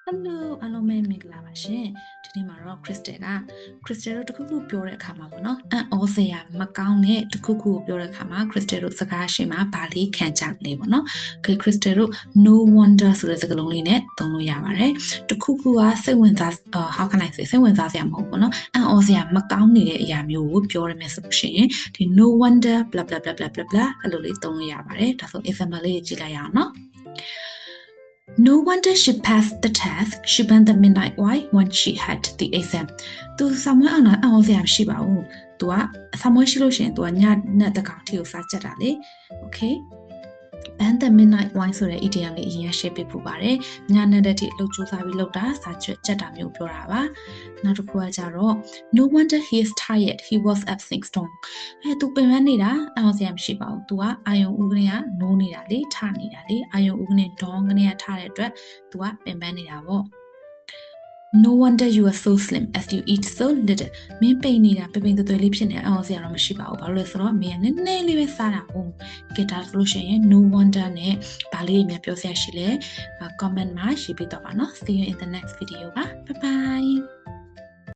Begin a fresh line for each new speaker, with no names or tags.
Hello အားလုံးပဲမင်္ဂလာပါရှင်ဒီနေ့မှာတော့ Crystal တို့တခုခုပြောတဲ့အခါမှာပေါ့နော်အံ့ဩစရာမကောင်းတဲ့တခုခုကိုပြောတဲ့အခါမှာ Crystal တို့စကားရှိမှာဗာလေးခံကြတယ်ပေါ့နော် Okay Crystal တို့ no wonder ဆိုတဲ့စကားလုံးလေးနဲ့သုံးလို့ရပါတယ်တခုခုကစိတ်ဝင်စားhow can I say စိတ်ဝင်စားစရာမဟုတ်ဘူးနော်အံ့ဩစရာမကောင်းနေတဲ့အရာမျိုးကိုပြောရမယ်ဆိုလို့ရှိရင်ဒီ no wonder blah blah blah blah blah blah အဲ့လိုလေးသုံးလို့ရပါတယ်ဒါဆို example လေးကြည့်လိုက်ရအောင်နော် No wonder she passed the test. She burned the midnight oil when she had the exam. သူစာမွေးအောင်အအောင်စရာမရှိပါဘူး။ तू ကစာမွေးရှိလို့ရှိရင် तू ကညနဲ့တကောင်ထိကိုစားကြတာလေ။ Okay. Burn the midnight oil ဆိုတဲ့ idiom လေးအရင် share ပေးဖို့ပါတယ်။ညနဲ့တဲ့ထိအလုပ်ကြိုးစားပြီးလုပ်တာစာကြက်တာမျိုးပြောတာပါ။နောက်တစ်ခုကကြတော့ No wonder he is tired. He was up 6 dawn. သူပင်ပန်းနေတာအောင်စရာမရှိပါဘူး။ तू ကအာယုံဦးကနေကနိုးနေတာလေထနေတာလေအာယုံဦးကနေ dawn ကနေကထားတဲ့အတွက် तू ကပင်ပန်းနေတာပေါ့No wonder you are so slim as you eat so little မင်းပိန်နေတာပိန်သွယ်လေးဖြစ်နေအောင်စရာတော့မရှိပါဘူးဘာလို့လဲဆိုတော့မင်းကနည်းနည်းလေးပဲစားတာဟုတ်ကဲဒါဆိုလို့ရှိရင် no wonder နဲ့ဘာလေးတွေများပြောစရာရှိလဲ comment မှာရေးပေးတော့ပါနော် see you in the next video ပါ bye bye